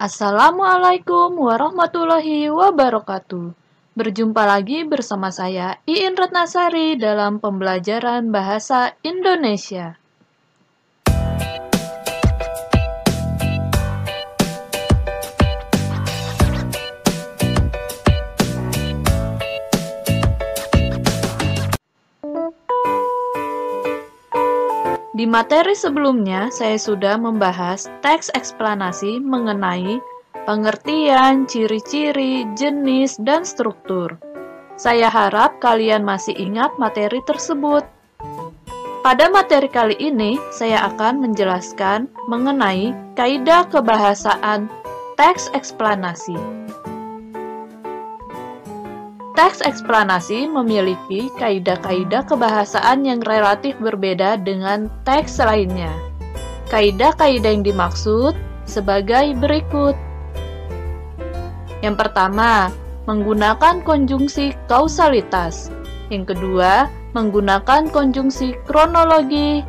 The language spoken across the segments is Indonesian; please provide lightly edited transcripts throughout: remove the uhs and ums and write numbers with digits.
Assalamualaikum warahmatullahi wabarakatuh. Berjumpa lagi bersama saya, Iin Ratnasari, dalam pembelajaran Bahasa Indonesia. Di materi sebelumnya, saya sudah membahas teks eksplanasi mengenai pengertian, ciri-ciri, jenis, dan struktur. Saya harap kalian masih ingat materi tersebut. Pada materi kali ini, saya akan menjelaskan mengenai kaidah kebahasaan teks eksplanasi. Teks eksplanasi memiliki kaidah-kaidah kebahasaan yang relatif berbeda dengan teks lainnya. Kaidah-kaidah yang dimaksud sebagai berikut. Yang pertama, menggunakan konjungsi kausalitas. Yang kedua, menggunakan konjungsi kronologi.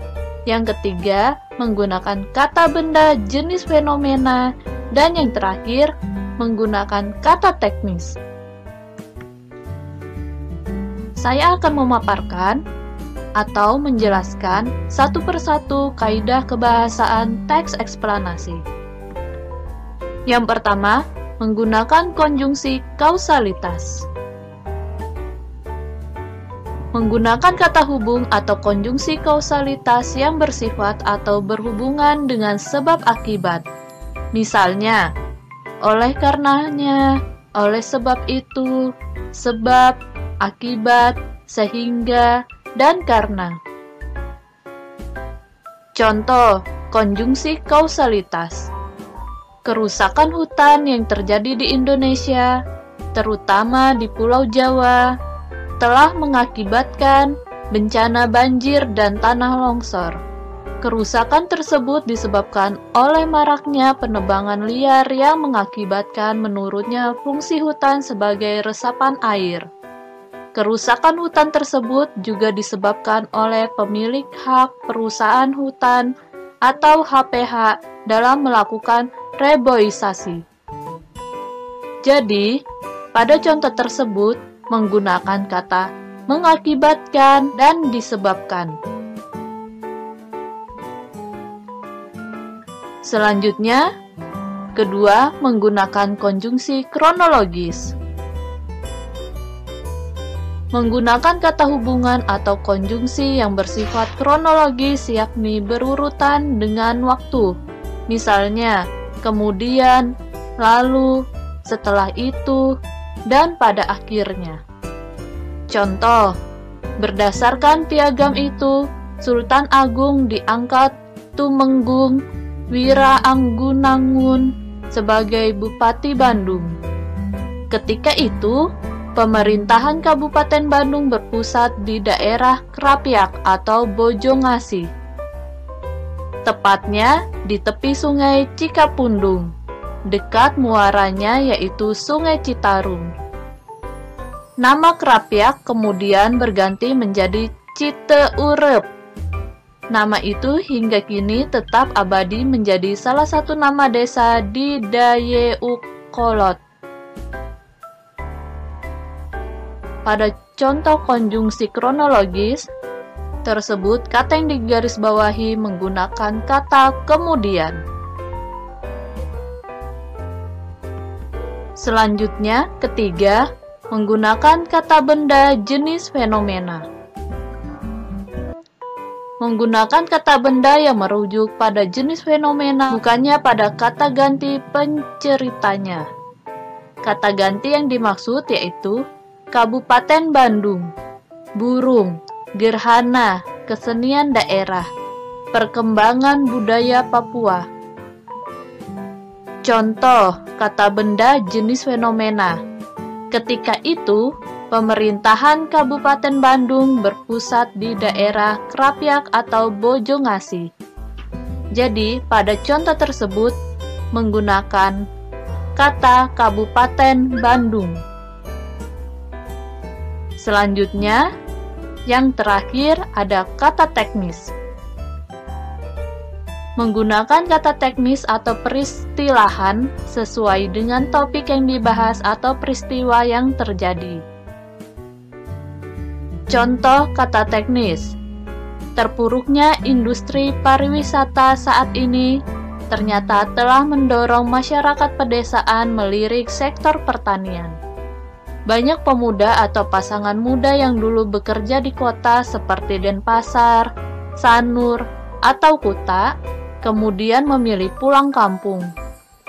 Yang ketiga, menggunakan kata benda jenis fenomena. Dan yang terakhir, menggunakan kata teknis. Saya akan memaparkan atau menjelaskan satu persatu kaidah kebahasaan teks eksplanasi. Yang pertama, menggunakan konjungsi kausalitas. Menggunakan kata hubung atau konjungsi kausalitas yang bersifat atau berhubungan dengan sebab akibat. Misalnya, oleh karenanya, oleh sebab itu, sebab, akibat, sehingga, dan karena. Contoh, konjungsi kausalitas. Kerusakan hutan yang terjadi di Indonesia, terutama di Pulau Jawa, telah mengakibatkan bencana banjir dan tanah longsor. Kerusakan tersebut disebabkan oleh maraknya penebangan liar yang mengakibatkan menurunnya fungsi hutan sebagai resapan air. Kerusakan hutan tersebut juga disebabkan oleh pemilik hak perusahaan hutan atau HPH dalam melakukan reboisasi. Jadi, pada contoh tersebut menggunakan kata mengakibatkan dan disebabkan. Selanjutnya, kedua, menggunakan konjungsi kronologis. Menggunakan kata hubungan atau konjungsi yang bersifat kronologis, yakni berurutan dengan waktu. Misalnya, kemudian, lalu, setelah itu, dan pada akhirnya. Contoh, berdasarkan piagam itu, Sultan Agung diangkat Tumenggung Wiraanggunangun sebagai Bupati Bandung. Ketika itu, pemerintahan Kabupaten Bandung berpusat di daerah Krapyak atau Bojongasi, tepatnya di tepi Sungai Cikapundung, dekat muaranya yaitu Sungai Citarum. Nama Krapyak kemudian berganti menjadi Citeureup. Nama itu hingga kini tetap abadi menjadi salah satu nama desa di Dayeukkolot. Pada contoh konjungsi kronologis tersebut, kata yang digarisbawahi menggunakan kata kemudian. Selanjutnya, ketiga, menggunakan kata benda jenis fenomena. Menggunakan kata benda yang merujuk pada jenis fenomena, bukannya pada kata ganti penceritanya. Kata ganti yang dimaksud yaitu Kabupaten Bandung, burung, gerhana, kesenian daerah, perkembangan budaya Papua. Contoh, kata benda jenis fenomena. Ketika itu, pemerintahan Kabupaten Bandung berpusat di daerah Krapyak atau Bojongasi. Jadi, pada contoh tersebut, menggunakan kata Kabupaten Bandung. Selanjutnya, yang terakhir ada kata teknis. Menggunakan kata teknis atau peristilahan sesuai dengan topik yang dibahas atau peristiwa yang terjadi. Contoh kata teknis. Terpuruknya industri pariwisata saat ini ternyata telah mendorong masyarakat pedesaan melirik sektor pertanian. Banyak pemuda atau pasangan muda yang dulu bekerja di kota seperti Denpasar, Sanur, atau Kuta, kemudian memilih pulang kampung.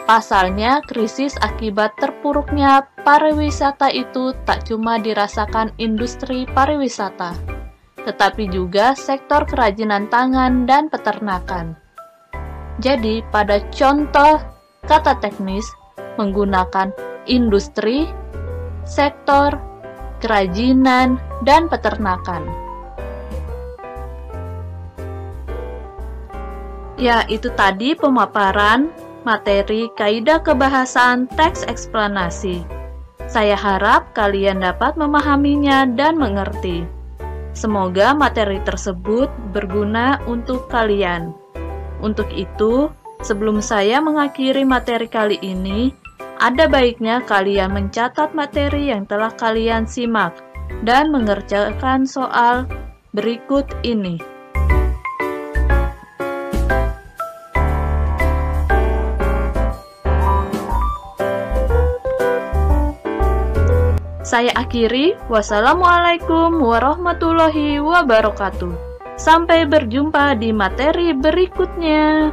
Pasalnya, krisis akibat terpuruknya pariwisata itu tak cuma dirasakan industri pariwisata, tetapi juga sektor kerajinan tangan dan peternakan. Jadi, pada contoh kata teknis menggunakan industri, sektor, kerajinan, dan peternakan. Ya, itu tadi pemaparan materi kaidah kebahasaan teks eksplanasi. Saya harap kalian dapat memahaminya dan mengerti. Semoga materi tersebut berguna untuk kalian. Untuk itu, sebelum saya mengakhiri materi kali ini, ada baiknya kalian mencatat materi yang telah kalian simak dan mengerjakan soal berikut ini. Saya akhiri, wassalamualaikum warahmatullahi wabarakatuh. Sampai berjumpa di materi berikutnya.